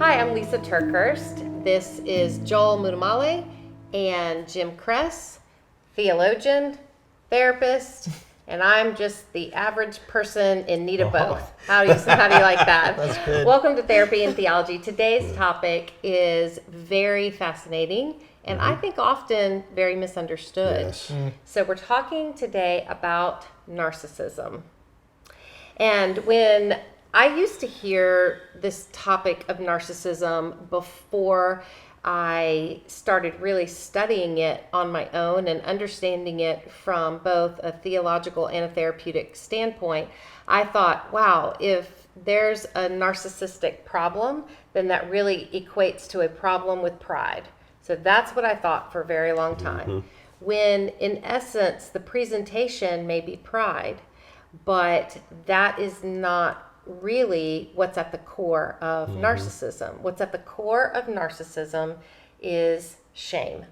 Hi, I'm Lysa TerKeurst. This is Joel Mutamale and Jim Kress, theologian, therapist, and I'm just the average person in need of both. How do you like that? That's good. Welcome to Therapy and Theology. Today's topic is very fascinating and I think often very misunderstood. Yes. So we're talking today about narcissism. And when I used to hear this topic of narcissism before I started really studying it on my own and understanding it from both a theological and a therapeutic standpoint. I thought, wow, if there's a narcissistic problem, then that really equates to a problem with pride. So that's what I thought for a very long time. When in essence, the presentation may be pride, but that is not really what's at the core of narcissism. What's at the core of narcissism is shame.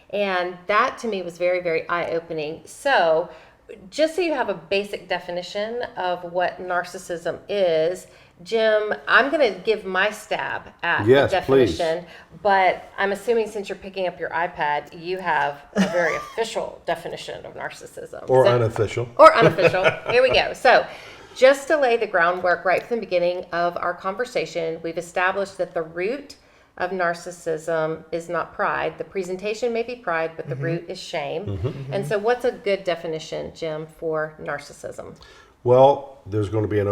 And that to me was very, very eye-opening. So just so you have a basic definition of what narcissism is, Jim, I'm going to give my stab at the definition, but I'm assuming since you're picking up your iPad, you have a very official definition of narcissism. Or unofficial. Or unofficial. Here we go. So just to lay the groundwork right from the beginning of our conversation, we've established that the root of narcissism is not pride. The presentation may be pride, but the root is shame. And so what's a good definition, Jim, for narcissism? Well, there's going to be an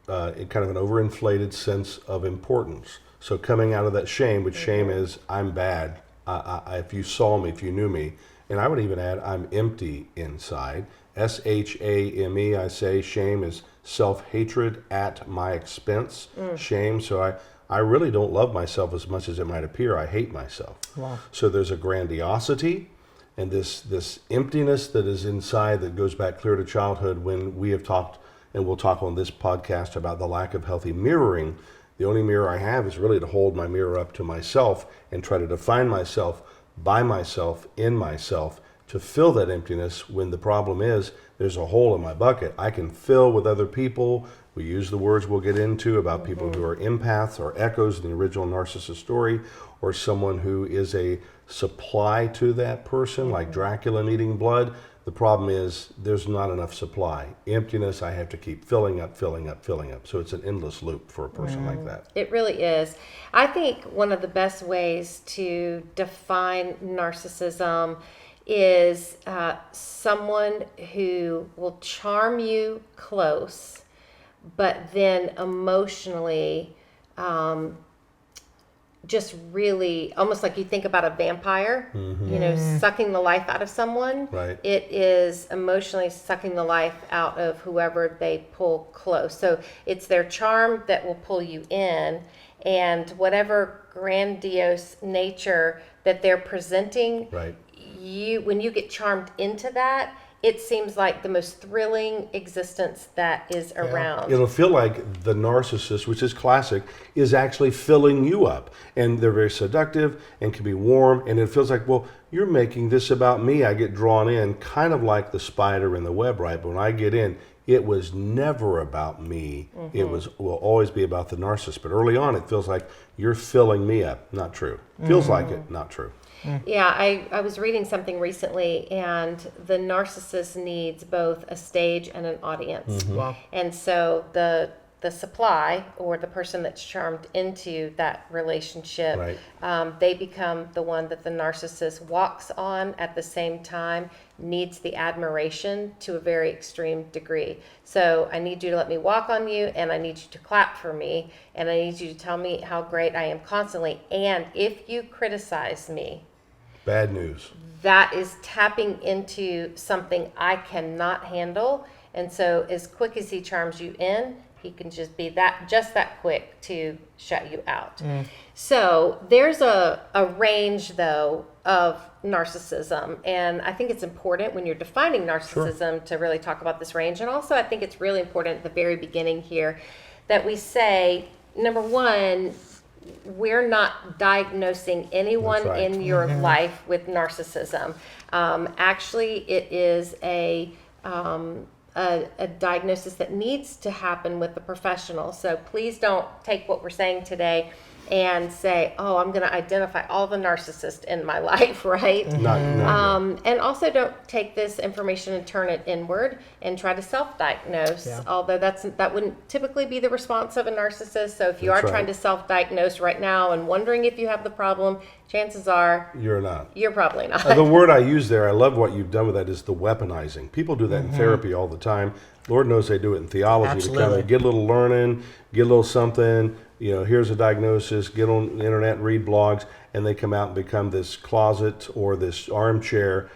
overinflated sense of importance. So coming out of that shame, which shame is, I'm bad. If you saw me, if you knew me, and I would even add, I'm empty inside. S-H-A-M-E, I say, shame is self-hatred at my expense. Shame, so I really don't love myself as much as it might appear. I hate myself. Wow. So there's a grandiosity and this emptiness that is inside that goes back clear to childhood when we have talked, and we'll talk on this podcast about the lack of healthy mirroring. The only mirror I have is really to hold my mirror up to myself and try to define myself by myself, in myself, to fill that emptiness when the problem is there's a hole in my bucket. I can fill with other people. We use the words we'll get into about people who are empaths or echoes in the original narcissist story, or someone who is a supply to that person, like Dracula needing blood. The problem is there's not enough supply. Emptiness, I have to keep filling up. So it's an endless loop for a person like that. It really is. I think one of the best ways to define narcissism is someone who will charm you close, but then emotionally just really, almost like you think about a vampire, sucking the life out of someone. Right. It is emotionally sucking the life out of whoever they pull close. So it's their charm that will pull you in, and whatever grandiose nature that they're presenting, Right. when you get charmed into that, it seems like the most thrilling existence that is around. It'll feel like the narcissist, which is classic, is actually filling you up. And they're very seductive and can be warm. And it feels like, well, you're making this about me. I get drawn in, kind of like the spider in the web, right? But when I get in, it was never about me. It will always be about the narcissist. But early on, it feels like you're filling me up. Not true. Feels like it, not true. Yeah, I was reading something recently, and the narcissist needs both a stage and an audience. Wow. And so the supply, or the person that's charmed into that relationship, Right. they become the one that the narcissist walks on, at the same time needs the admiration to a very extreme degree. So I need you to let me walk on you, and I need you to clap for me, and I need you to tell me how great I am constantly. And if you criticize me, Bad news. that is tapping into something I cannot handle. And so as quick as he charms you in, he can just be that quick to shut you out. So there's a range, though, of narcissism. And I think it's important when you're defining narcissism to really talk about this range. And also I think it's really important at the very beginning here that we say, number one, we're not diagnosing anyone in your life with narcissism. Actually, it is a a diagnosis that needs to happen with the professional. So please don't take what we're saying today and say, oh, I'm going to identify all the narcissists in my life, right? And also don't take this information and turn it inward and try to self-diagnose, although that wouldn't typically be the response of a narcissist. So if you are trying to self-diagnose right now and wondering if you have the problem, chances are you're probably not. The word I use there, I love what you've done with that, is the weaponizing. People do that in therapy all the time. Lord knows they do it in theology. To kind of get a little learning, get a little something. Here's a diagnosis, get on the internet, read blogs, and they come out and become this closet or this armchair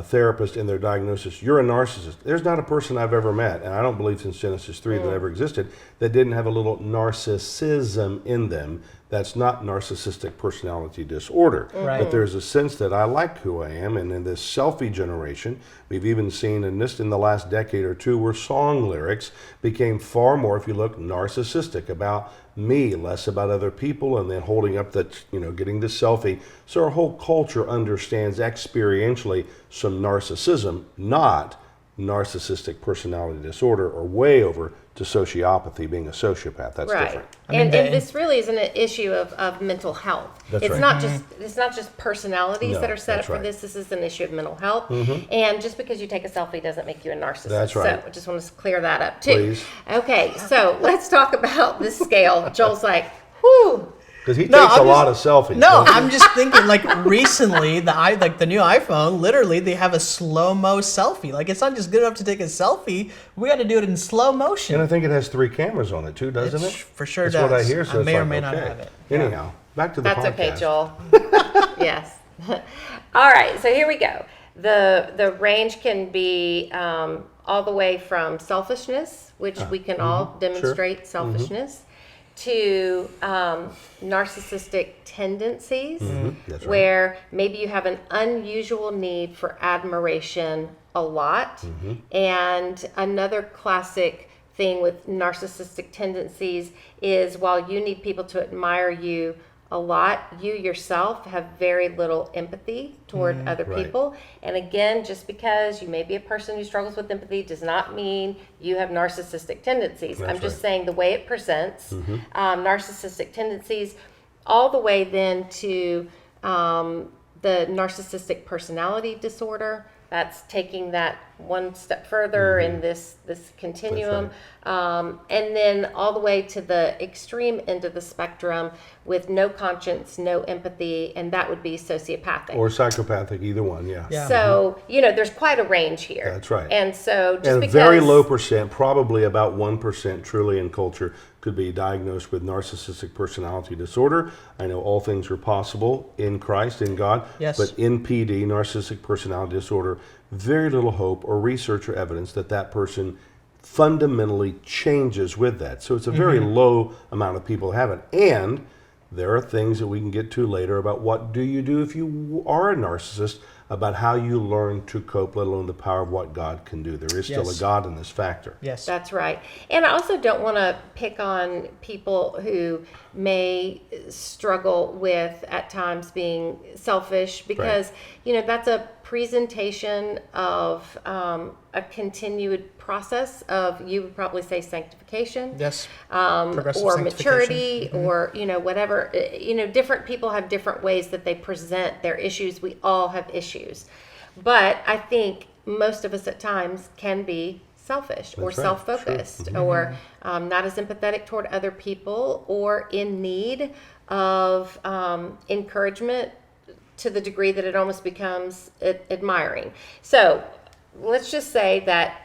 therapist in their diagnosis. You're a narcissist. There's not a person I've ever met, and I don't believe since Genesis 3 that ever existed, that didn't have a little narcissism in them. That's not narcissistic personality disorder. But there's a sense that I like who I am, and in this selfie generation, we've even seen in the last decade or two where song lyrics became far more, if you look, narcissistic, about me, less about other people, and then holding up that, getting the selfie. So our whole culture understands experientially some narcissism, not narcissistic personality disorder, or way over to sociopathy, being a sociopath. That's different. And this really isn't an issue of mental health. It's not just personalities that are set up for this. This is an issue of mental health. And just because you take a selfie doesn't make you a narcissist. That's right. So I just want to clear that up too. Please. Okay, so let's talk about this scale. Joel's like, whew. Because he takes a lot of selfies. No, I'm just thinking, recently, the new iPhone, literally, they have a slow-mo selfie. It's not just good enough to take a selfie. We got to do it in slow motion. And I think it has 3 cameras on it, too, doesn't it? For sure That's does. what I hear, so I may or may not have it. Anyhow, back to the podcast. That's okay, Joel. Yes. All right, so here we go. The range can be all the way from selfishness, which we can all demonstrate selfishness, to narcissistic tendencies, That's right. where maybe you have an unusual need for admiration a lot. And another classic thing with narcissistic tendencies is, while you need people to admire you a lot, you yourself have very little empathy toward other people. And again, just because you may be a person who struggles with empathy does not mean you have narcissistic tendencies. I'm just saying the way it presents, narcissistic tendencies, all the way then to the narcissistic personality disorder. That's taking that one step further in this continuum. And then all the way to the extreme end of the spectrum with no conscience, no empathy, and that would be sociopathic. Or psychopathic, either one, yeah. So, there's quite a range here. That's right. And so just and because... a very low percent, probably about 1% truly in culture, could be diagnosed with narcissistic personality disorder. I know all things are possible in Christ, in God. Yes. But in PD, narcissistic personality disorder, very little hope or research or evidence that person fundamentally changes with that. So it's a very low amount of people who have it. And there are things that we can get to later about what do you do if you are a narcissist, about how you learn to cope, let alone the power of what God can do. There is still a God in this factor. Yes. That's right. And I also don't want to pick on people who may struggle with, at times, being selfish, because, that's a presentation of a continued process of, you would probably say, sanctification. Yes. Or maturity, or, whatever. Different people have different ways that they present their issues. We all have issues. But I think most of us at times can be selfish or self-focused or not as empathetic toward other people, or in need of encouragement to the degree that it almost becomes admiring. So let's just say that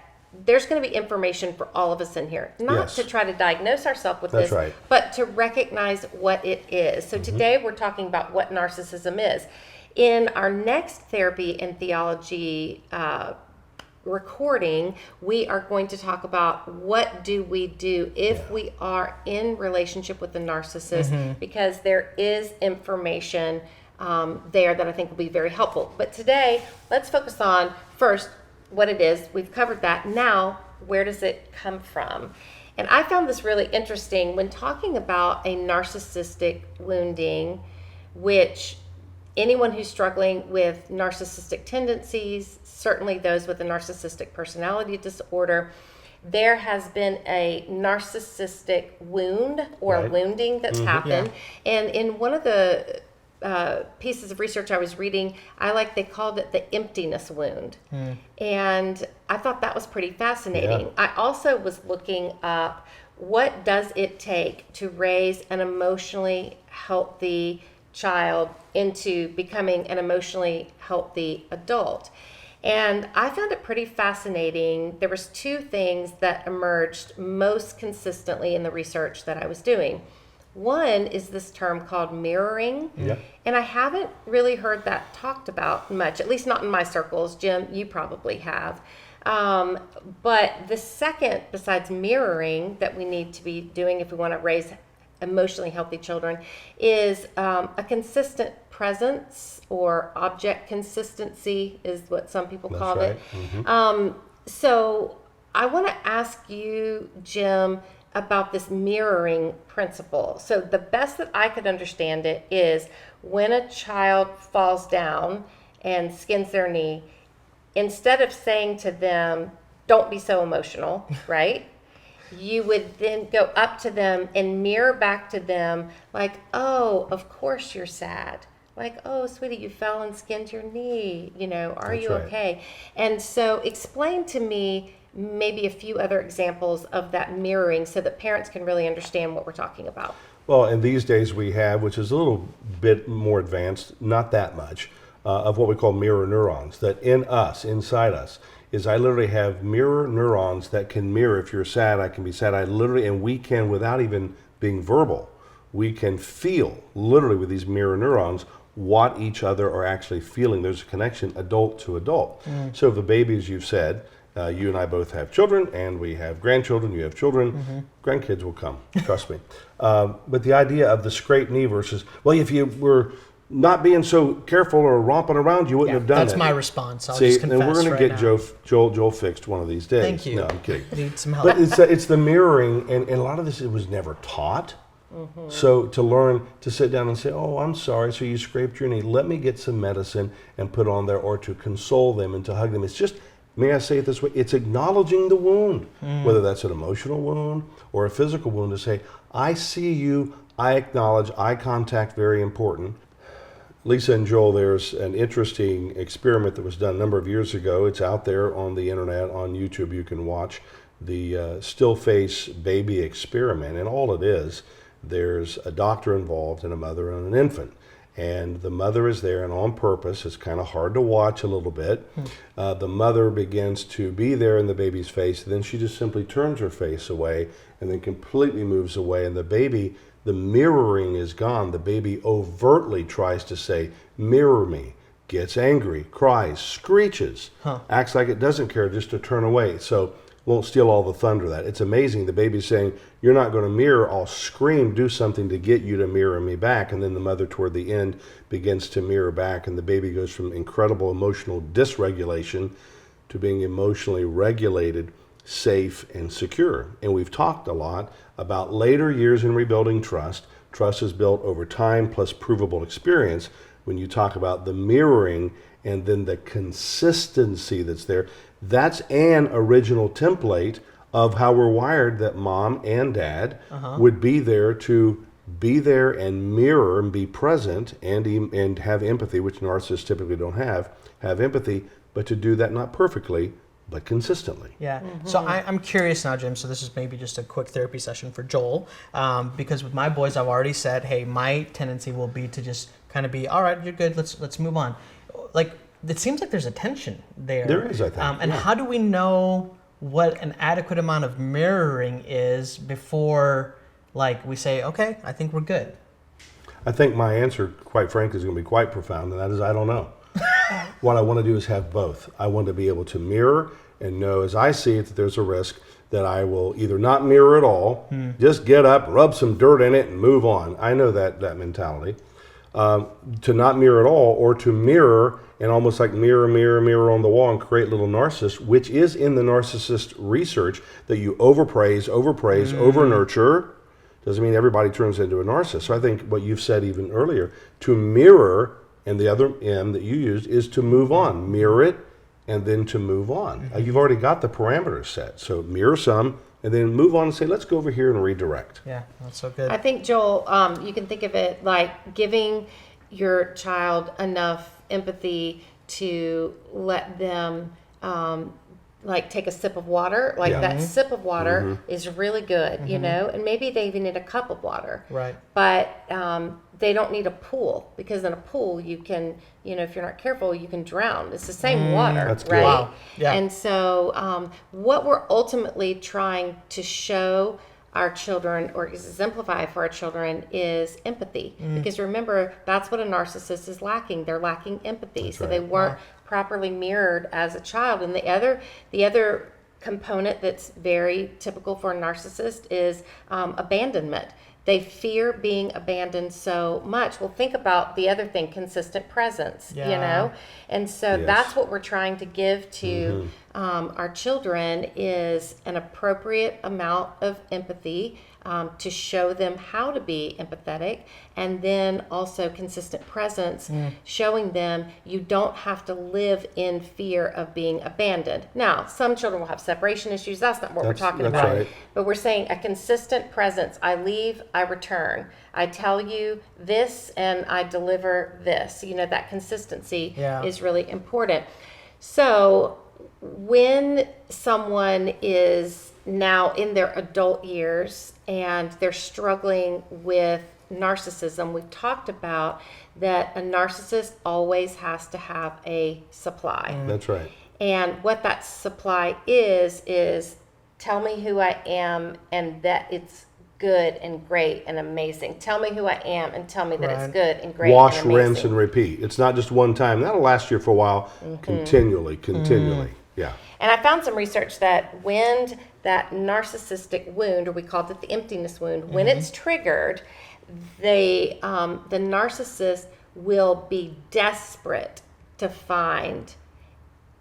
there's going to be information for all of us in here, not to try to diagnose ourselves with this, but to recognize what it is. So today we're talking about what narcissism is. In our next Therapy and Theology recording, we are going to talk about what do we do if we are in relationship with a narcissist, because there is information there that I think will be very helpful. But today, let's focus on first what it is. We've covered that. Now, where does it come from? And I found this really interesting when talking about a narcissistic wounding, which anyone who's struggling with narcissistic tendencies, certainly those with a narcissistic personality disorder, there has been a narcissistic wound or Right. wounding that's happened. And in one of the pieces of research I was reading, they called it the emptiness wound. And I thought that was pretty fascinating. Yeah. I also was looking up, what does it take to raise an emotionally healthy child into becoming an emotionally healthy adult? And I found it pretty fascinating. There was two things that emerged most consistently in the research that I was doing. One is this term called mirroring. Yeah. And I haven't really heard that talked about much, at least not in my circles. Jim, you probably have. But the second, besides mirroring, that we need to be doing if we want to raise emotionally healthy children is a consistent presence, or object consistency is what some people That's call right. it. So I want to ask you, Jim, about this mirroring principle. So the best that I could understand it is when a child falls down and skins their knee, instead of saying to them, don't be so emotional, right? You would then go up to them and mirror back to them like, oh, of course you're sad. Like, oh, sweetie, you fell and skinned your knee. Are That's you right. okay? And so explain to me maybe a few other examples of that mirroring so that parents can really understand what we're talking about. Well, and these days we have, which is a little bit more advanced, not that much, of what we call mirror neurons, that inside us, is I literally have mirror neurons that can mirror. If you're sad, I can be sad. And we can, without even being verbal, we can feel, literally with these mirror neurons, what each other are actually feeling. There's a connection, adult to adult. So the babies, you've said, you and I both have children, and we have grandchildren, you have children, grandkids will come, trust me. But the idea of the scraped knee versus, well, if you were not being so careful or romping around, you wouldn't have done That's it. my response. I'll See, just confess and we're going right to get now. Joel fixed one of these days. Thank you. No, I'm kidding. Need some help. But it's the mirroring, and a lot of this, it was never taught. So to learn to sit down and say, oh, I'm sorry, so you scraped your knee. Let me get some medicine and put on there, or to console them and to hug them. It's just, may I say it this way, it's acknowledging the wound, whether that's an emotional wound or a physical wound, to say, I see you, I acknowledge, eye contact, very important. Lysa and Joel, there's an interesting experiment that was done a number of years ago. It's out there on the internet, on YouTube. You can watch the still face baby experiment. And all it is, there's a doctor involved and a mother and an infant. And the mother is there, and on purpose, it's kind of hard to watch a little bit. The mother begins to be there in the baby's face, and then she just simply turns her face away and then completely moves away. And the baby, the mirroring is gone. The baby overtly tries to say, mirror me, gets angry, cries, screeches, acts like it doesn't care, just to turn away. So won't steal all the thunder of that. It's amazing. The baby's saying, you're not going to mirror, I'll scream, do something to get you to mirror me back. And then the mother toward the end begins to mirror back, and the baby goes from incredible emotional dysregulation to being emotionally regulated, safe, and secure. And we've talked a lot about later years in rebuilding trust. Trust is built over time plus provable experience. When you talk about the mirroring and then the consistency that's there, that's an original template of how we're wired, that mom and dad would be there to be there and mirror and be present and have empathy, which narcissists typically don't have empathy, but to do that not perfectly, but consistently. Yeah. So I'm curious now, Jim. So this is maybe just a quick therapy session for Joel, because with my boys, I've already said, hey, my tendency will be to just kind of be, all right, you're good. Let's move on. Like, it seems like there's a tension there. There is, I think. And how do we know what an adequate amount of mirroring is before, like, we say, okay, I think we're good? I think my answer, quite frankly, is going to be quite profound, and that is, I don't know. What I want to do is have both. I want to be able to mirror and know, as I see it, that there's a risk that I will either not mirror at all, just get up, rub some dirt in it, and move on. I know that mentality. To not mirror at all, or to mirror and almost like mirror on the wall and create little narcissists, which is in the narcissist research, that you overpraise, over-nurture. Doesn't mean everybody turns into a narcissist. So I think what you've said even earlier, to mirror And the other M that you used is to move on. Mirror it, and then to move on. You've already got the parameters set. So mirror some, and then move on and say, let's go over here and redirect. Yeah, that's so good. I think, Joel, you can think of it like giving your child enough empathy to let them like take a sip of water. Like that sip of water is really good, you know, and maybe they even need a cup of water. Right. But they don't need a pool, because in a pool you can, you know, if you're not careful, you can drown. It's the same water, That's good. right? Wow. Yeah. And so what we're ultimately trying to show our children or exemplify for our children is empathy. Because remember, that's what a narcissist is lacking. They're lacking empathy. So they weren't properly mirrored as a child. And the other component that's very typical for a narcissist is abandonment. They fear being abandoned so much. Well, think about the other thing, consistent presence, you know? And so that's what we're trying to give to our children, is an appropriate amount of empathy to show them how to be empathetic, and then also consistent presence, showing them you don't have to live in fear of being abandoned. Now, some children will have separation issues. That's not what we're talking that's about. right. But we're saying a consistent presence. I leave, I return. I tell you this, and I deliver this. You know, that consistency is really important. So when someone is now in their adult years and they're struggling with narcissism, we've talked about that a narcissist always has to have a supply. That's right. And what that supply is tell me who I am, and that it's good and great and amazing. Tell me who I am and tell me that it's good and great Wash, and amazing. rinse, and repeat. It's not just one time. That'll last you for a while. Continually. Yeah. And I found some research that when that narcissistic wound, or we called it the emptiness wound, when it's triggered, the narcissist will be desperate to find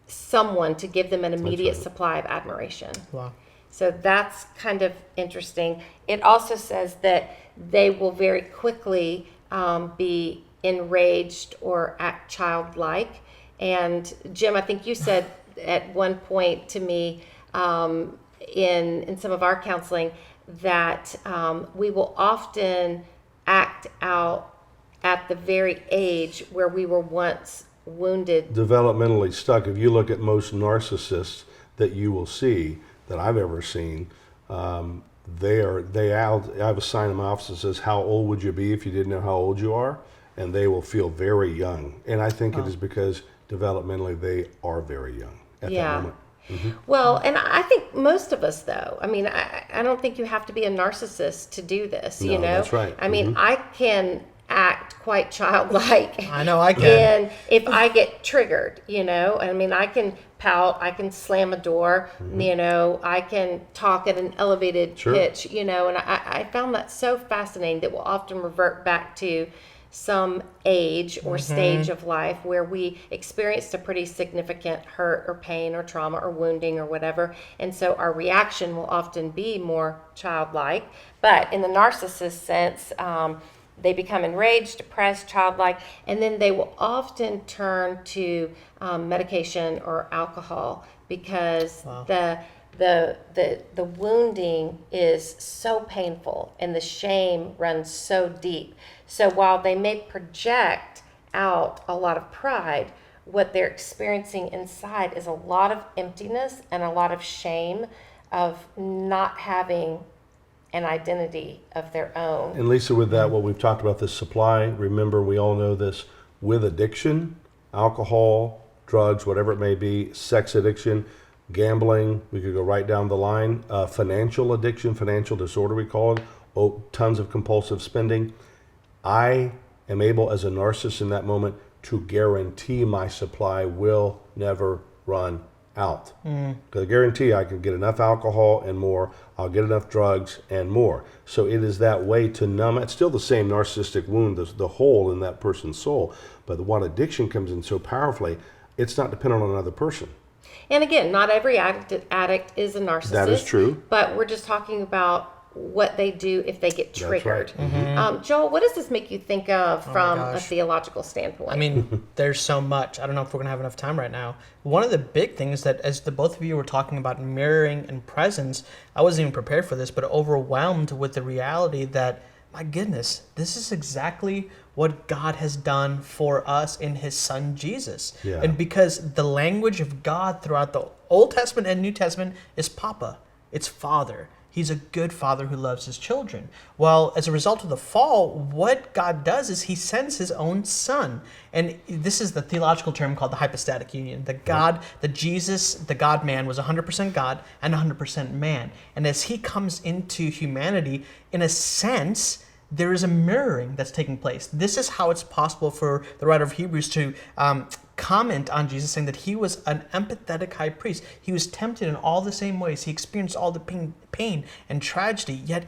someone to give them an immediate supply of admiration. Wow. So that's kind of interesting. It also says that they will very quickly be enraged or act childlike. And Jim, I think you said at one point to me in some of our counseling that we will often act out at the very age where we were once wounded. Developmentally stuck. If you look at most narcissists that you will see, that I've ever seen, I have a sign in my office that says, how old would you be if you didn't know how old you are? And they will feel very young. And I think it is because developmentally they are very young at that moment. Well, and I think most of us, though, I mean, I don't think you have to be a narcissist to do this, you know? That's right. I mean, I can act quite childlike. I know I can. And if I get triggered, you know, I mean, I can pout, I can slam a door, you know, I can talk at an elevated pitch, you know, and I found that so fascinating that we'll often revert back to some age or stage of life where we experienced a pretty significant hurt or pain or trauma or wounding or whatever. And so our reaction will often be more childlike. But in the narcissist sense, they become enraged, depressed, childlike, and then they will often turn to medication or alcohol because the wounding is so painful and the shame runs so deep. So while they may project out a lot of pride, what they're experiencing inside is a lot of emptiness and a lot of shame of not having an identity of their own. And Lisa, with that, what we've talked about, this supply, remember, we all know this, with addiction, alcohol, drugs, whatever it may be, sex addiction, gambling, we could go right down the line, financial addiction, financial disorder we call it, tons of compulsive spending. I am able, as a narcissist in that moment, to guarantee my supply will never run out. Because I guarantee I can get enough alcohol and more, I'll get enough drugs and more. So it is that way to numb. It's still the same narcissistic wound, the hole in that person's soul. But what addiction comes in so powerfully, it's not dependent on another person. And again, not every addict is a narcissist. That is true. But we're just talking about what they do if they get triggered. That's right. Joel, what does this make you think of from a gosh. theological standpoint? I mean, there's so much. I don't know if we're going to have enough time right now. One of the big things that, as the both of you were talking about mirroring and presence, I wasn't even prepared for this, but overwhelmed with the reality that, my goodness, this is exactly what God has done for us in his son Jesus. Yeah. And because the language of God throughout the Old Testament and New Testament is Papa, it's Father. He's a good father who loves his children. Well, as a result of the fall, what God does is he sends his own son. And this is the theological term called the hypostatic union. The Jesus, the God-man was 100% God and 100% man. And as he comes into humanity, in a sense, there is a mirroring that's taking place. This is how it's possible for the writer of Hebrews to comment on Jesus, saying that he was an empathetic high priest. He was tempted in all the same ways. He experienced all the pain and tragedy, yet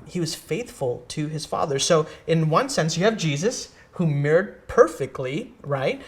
he was faithful to his Father. So in one sense, you have Jesus, who mirrored perfectly, right?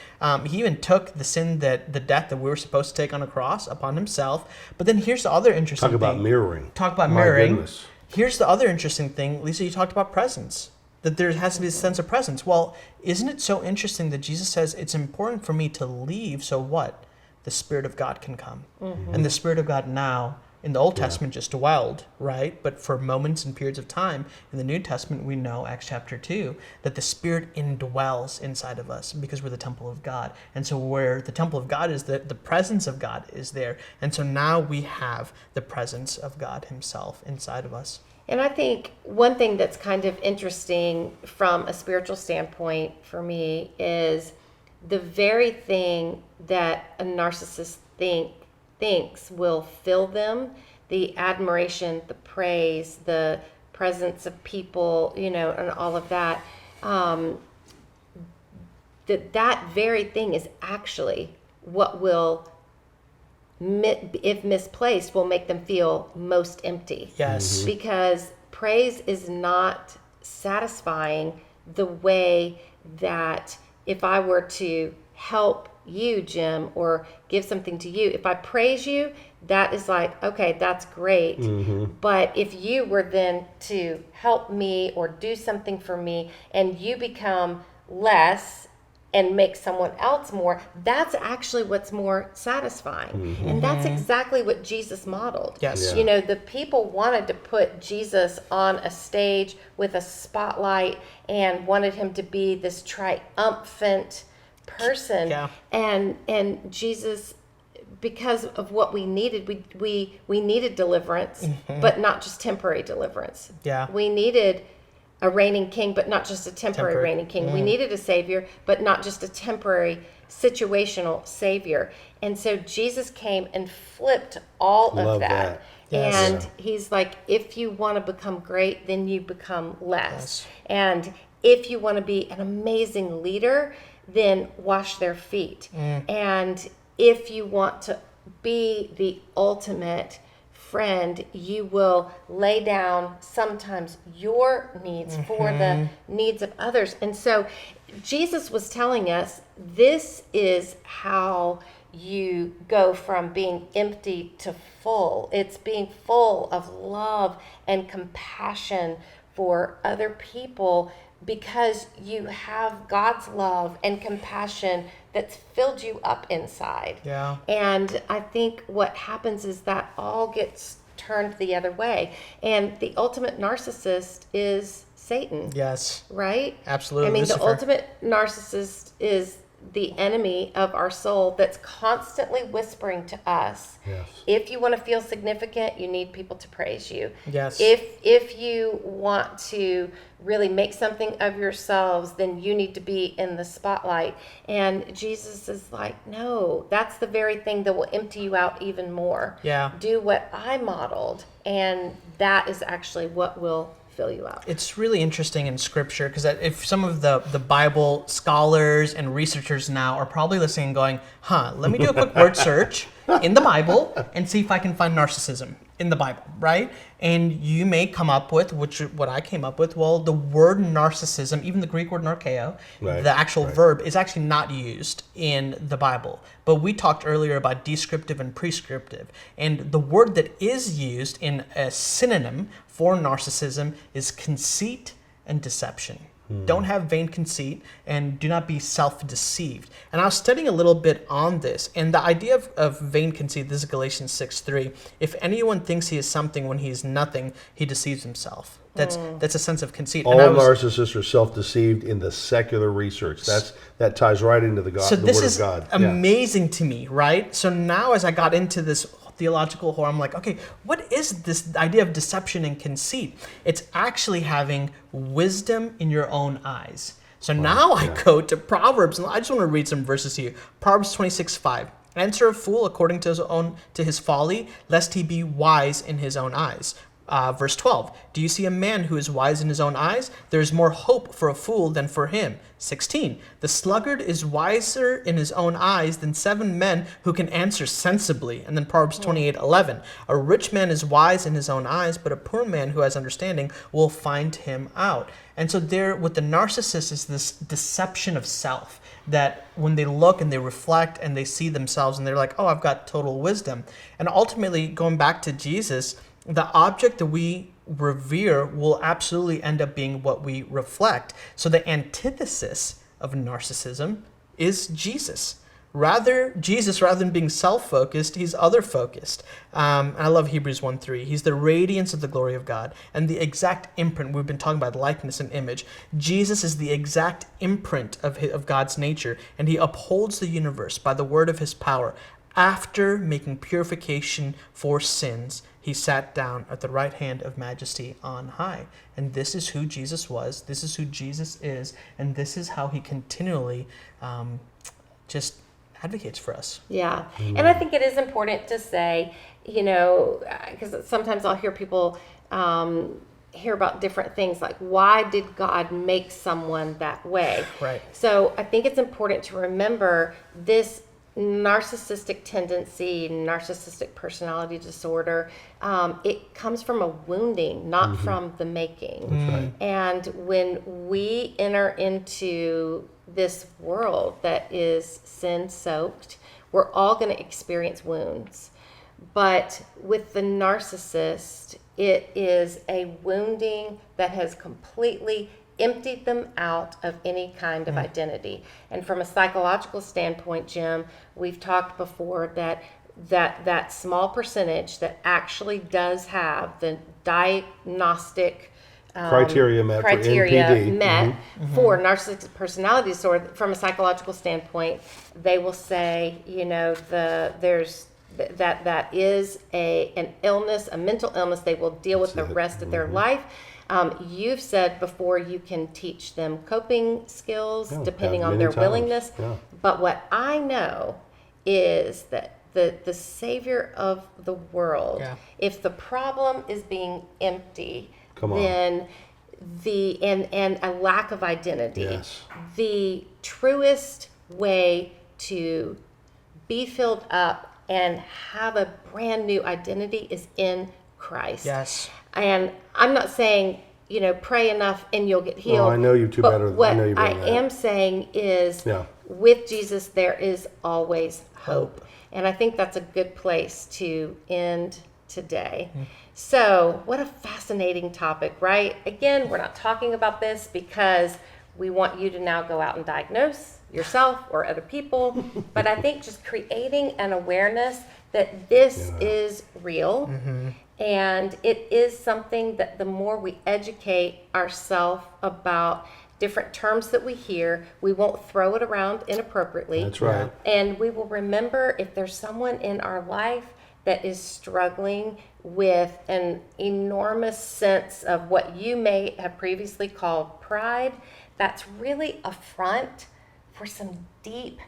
He even took the death that we were supposed to take on a cross upon himself. But then here's the other interesting thing. Talk about mirroring. Talk about My mirroring. goodness. Here's the other interesting thing. Lysa, you talked about presence, that there has to be a sense of presence. Well, isn't it so interesting that Jesus says it's important for me to leave so what? The Spirit of God can come. And the Spirit of God now, in the Old Testament, just dwelled, right? But for moments and periods of time, in the New Testament, we know, Acts chapter 2, that the Spirit indwells inside of us because we're the temple of God. And so where the temple of God is, the presence of God is there. And so now we have the presence of God himself inside of us. And I think one thing that's kind of interesting from a spiritual standpoint for me is the very thing that a narcissist thinks will fill them, the admiration, the praise, the presence of people, and all of that, that very thing is actually what will, if misplaced, will make them feel most empty. Yes. Because praise is not satisfying the way that if I were to help you, Jim, or give something to you, if I praise you, that is like, okay, that's great. But if you were then to help me or do something for me and you become less and make someone else more, that's actually what's more satisfying. And that's exactly what Jesus modeled. Yes. Yeah. The people wanted to put Jesus on a stage with a spotlight and wanted him to be this triumphant person. Yeah. And Jesus, because of what we needed, we needed deliverance, but not just temporary deliverance. Yeah. We needed a reigning king, but not just a temporary reigning king. We needed a savior, but not just a temporary situational savior. And so Jesus came and flipped all of Love that. that. Yes. And he's like, if you want to become great, then you become less. Yes. And if you want to be an amazing leader, then wash their feet. And if you want to be the ultimate friend, you will lay down sometimes your needs for the needs of others. And so Jesus was telling us this is how you go from being empty to full. It's being full of love and compassion for other people because you have God's love and compassion that's filled you up inside. Yeah. And I think what happens is that all gets turned the other way. And the ultimate narcissist is Satan. Yes. Right? Absolutely. I mean, the Lucifer. ultimate narcissist is the enemy of our soul that's constantly whispering to us. Yes. If you want to feel significant, you need people to praise you. Yes. If you want to really make something of yourselves, then you need to be in the spotlight. And Jesus is like, no, that's the very thing that will empty you out even more. Yeah. Do what I modeled, and that is actually what will fill you out. It's really interesting in Scripture because if some of the Bible scholars and researchers now are probably listening and going, let me do a quick word search in the Bible and see if I can find narcissism in the Bible, right? And you may come up with, what I came up with, well, the word narcissism, even the Greek word narkeo, Right, the actual right. verb is actually not used in the Bible. But we talked earlier about descriptive and prescriptive. And the word that is used in a synonym for narcissism is conceit and deception. Don't have vain conceit and do not be self-deceived. And I was studying a little bit on this, and the idea of vain conceit, this is Galatians 6:3. If anyone thinks he is something when he is nothing, he deceives himself. That's a sense of conceit. All And narcissists are self-deceived in the secular research. That ties right into the so this Word is of God. amazing to me, right? So now as I got into this theological horror, I'm like, okay, what is this idea of deception and conceit? It's actually having wisdom in your own eyes. So now I go to Proverbs, and I just want to read some verses here. Proverbs 26:5. Answer a fool according to his folly, lest he be wise in his own eyes. Verse 12, do you see a man who is wise in his own eyes? There is more hope for a fool than for him. 16, the sluggard is wiser in his own eyes than 7 men who can answer sensibly. And then Proverbs 28:11, a rich man is wise in his own eyes, but a poor man who has understanding will find him out. And so there with the narcissist is this deception of self, that when they look and they reflect and they see themselves and they're like, oh, I've got total wisdom. And ultimately, going back to Jesus, the object that we revere will absolutely end up being what we reflect. So the antithesis of narcissism is Jesus. Rather than being self-focused, he's other-focused. And I love Hebrews 1:3. He's the radiance of the glory of God and the exact imprint. We've been talking about likeness and image. Jesus is the exact imprint of God's nature, and he upholds the universe by the word of his power. After making purification for sins, he sat down at the right hand of majesty on high. And this is who Jesus was. This is who Jesus is. And this is how he continually just advocates for us. Yeah. And I think it is important to say, because sometimes I'll hear people hear about different things like, why did God make someone that way? Right. So I think it's important to remember this narcissistic tendency, narcissistic personality disorder, it comes from a wounding, not from the making. That's right. And when we enter into this world that is sin-soaked, we're all going to experience wounds. But with the narcissist, it is a wounding that has completely emptied them out of any kind of identity. And from a psychological standpoint, Jim, we've talked before that small percentage that actually does have the diagnostic Criteria met for NPD. For narcissistic personality disorder. From a psychological standpoint, they will say, that is an illness, a mental illness they will deal with the rest of their life. You've said before you can teach them coping skills depending on their willingness. Yeah. But what I know is that the Savior of the world, if the problem is being empty, then and a lack of identity, the truest way to be filled up and have a brand new identity is in Christ. Yes. And I'm not saying, pray enough and you'll get healed. Oh, I know you too better. What I know you better I than that. am saying is with Jesus, there is always hope. And I think that's a good place to end today. So what a fascinating topic, right? Again, we're not talking about this because we want you to now go out and diagnose yourself or other people. But I think just creating an awareness that this is real. And it is something that the more we educate ourselves about different terms that we hear, we won't throw it around inappropriately. That's right. And we will remember if there's someone in our life that is struggling with an enormous sense of what you may have previously called pride, that's really a front for some deep,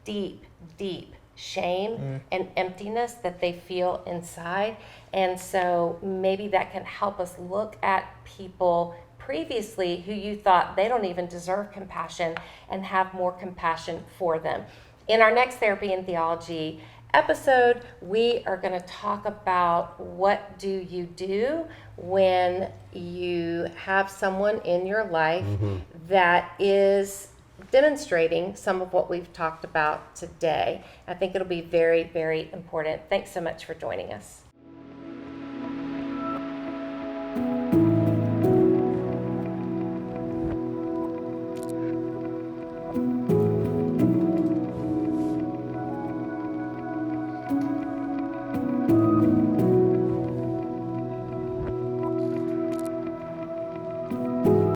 deep, deep shame and emptiness that they feel inside. And so maybe that can help us look at people previously who you thought they don't even deserve compassion and have more compassion for them. In our next Therapy and Theology episode, we are going to talk about what do you do when you have someone in your life that is demonstrating some of what we've talked about today. I think it'll be very, very important. Thanks so much for joining us.